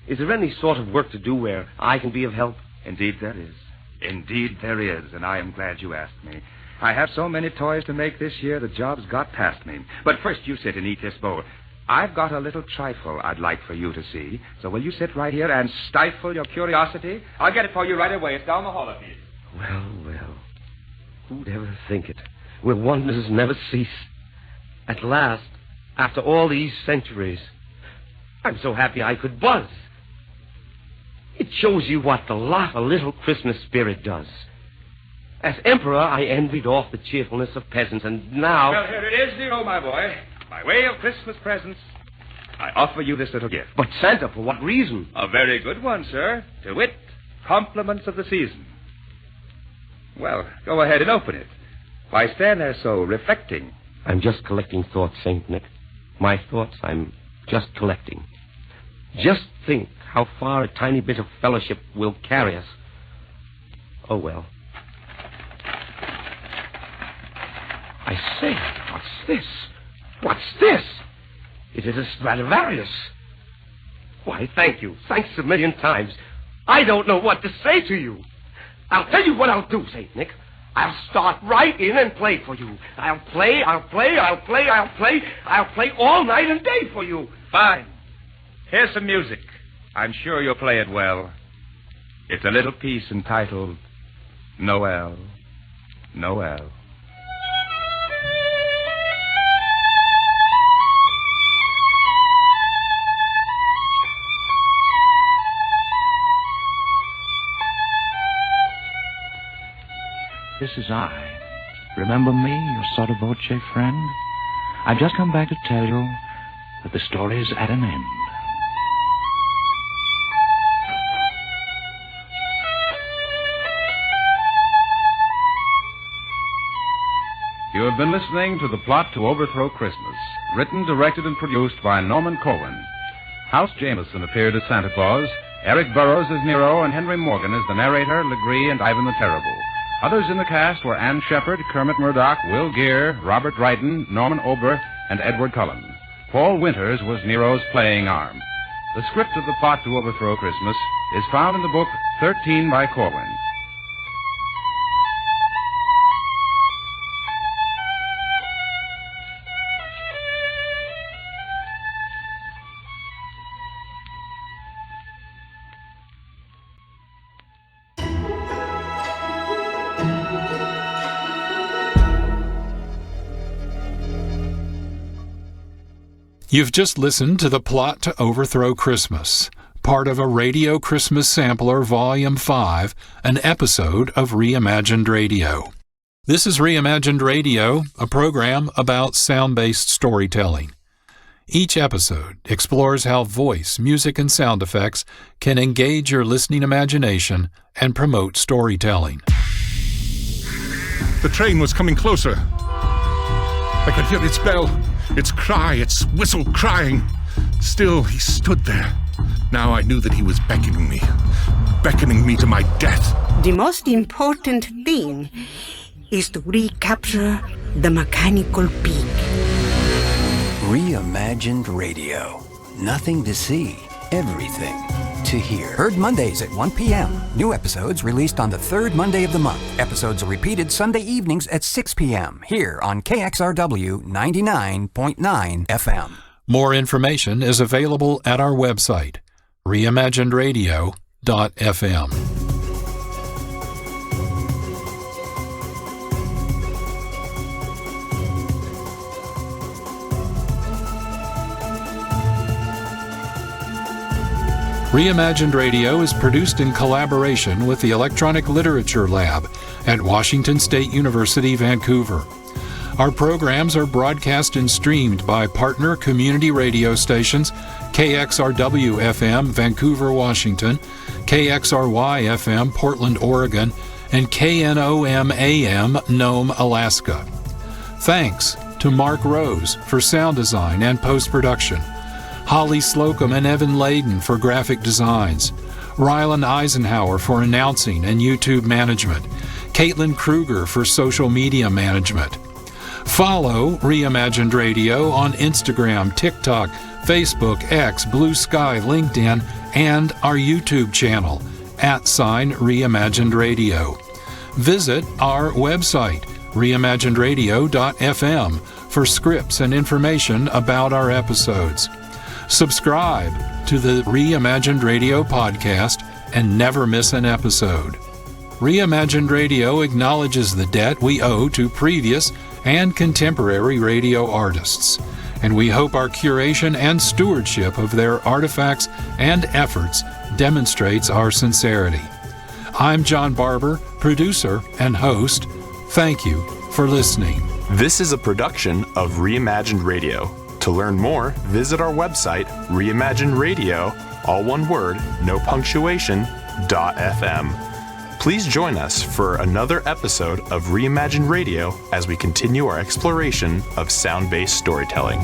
Is there any sort of work to do where I can be of help? Indeed there is. Indeed there is, and I am glad you asked me. I have so many toys to make this year, the job's got past me. But first you sit and eat this bowl. I've got a little trifle I'd like for you to see. So will you sit right here and stifle your curiosity? I'll get it for you right away. It's down the hall of you. Well, well. Who'd ever think it? Will wonders never cease? At last, after all these centuries, I'm so happy I could buzz. It shows you what the lot a little Christmas spirit does. As emperor, I envied off the cheerfulness of peasants, and now... Well, here it is, Nero, my boy. By way of Christmas presents, I offer you this little gift. But Santa, for what reason? A very good one, sir. To wit, compliments of the season. Well, go ahead and open it. Why stand there so reflecting? I'm just collecting thoughts, St. Nick. My thoughts I'm just collecting. Just think how far a tiny bit of fellowship will carry us. Oh, well. I say, what's this? What's this? It is a Stradivarius. Why, thank you. Thanks a million times. I don't know what to say to you. I'll tell you what I'll do, St. Nick. I'll start right in and play for you. I'll play all night and day for you. Fine. Here's some music. I'm sure you'll play it well. It's a little piece entitled Noel, Noel. This is I. Remember me, your sotto voce friend? I've just come back to tell you that the story's at an end. You have been listening to The Plot to Overthrow Christmas, written, directed, and produced by Norman Corwin. House Jameson appeared as Santa Claus, Eric Burroughs as Nero, and Henry Morgan as the narrator, Legree, and Ivan the Terrible. Others in the cast were Ann Shepard, Kermit Murdoch, Will Gear, Robert Dryden, Norman Ober, and Edward Cullen. Paul Winters was Nero's playing arm. The script of The Plot to Overthrow Christmas is found in the book 13 by Corwin. You've just listened to The Plot to Overthrow Christmas, part of a Radio Christmas Sampler Volume 5, an episode of Reimagined Radio. This is Reimagined Radio, a program about sound-based storytelling. Each episode explores how voice, music, and sound effects can engage your listening imagination and promote storytelling. The train was coming closer. I could hear its bell. its cry, its whistle crying. Still, he stood there. Now I knew that he was beckoning me to my death. The most important thing is to recapture the mechanical peak. Reimagined Radio. Nothing to see, everything to hear. Heard Mondays at 1 p.m. New episodes released on the third Monday of the month. Episodes are repeated Sunday evenings at 6 p.m. here on KXRW 99.9 FM. More information is available at our website, reimaginedradio.fm. Reimagined Radio is produced in collaboration with the Electronic Literature Lab at Washington State University, Vancouver. Our programs are broadcast and streamed by partner community radio stations KXRW-FM, Vancouver, Washington, KXRY-FM, Portland, Oregon, and KNOM-AM, Nome, Alaska. Thanks to Marc Rose for sound design and post-production, Holly Slocum and Evan Leyden for graphic designs, Rylan Eisenhauer for announcing and YouTube management, Caitlin Kruger for social media management. Follow Reimagined Radio on Instagram, TikTok, Facebook, X, Blue Sky, LinkedIn, and our YouTube channel, @Reimagined Radio. Visit our website, reimaginedradio.fm, for scripts and information about our episodes. Subscribe to the Reimagined Radio podcast and never miss an episode. Reimagined Radio acknowledges the debt we owe to previous and contemporary radio artists, and we hope our curation and stewardship of their artifacts and efforts demonstrates our sincerity. I'm John Barber, producer and host. Thank you for listening. This is a production of Reimagined Radio. To learn more, visit our website, reimagineradio, all one word, no punctuation, .fm. Please join us for another episode of Reimagined Radio as we continue our exploration of sound-based storytelling.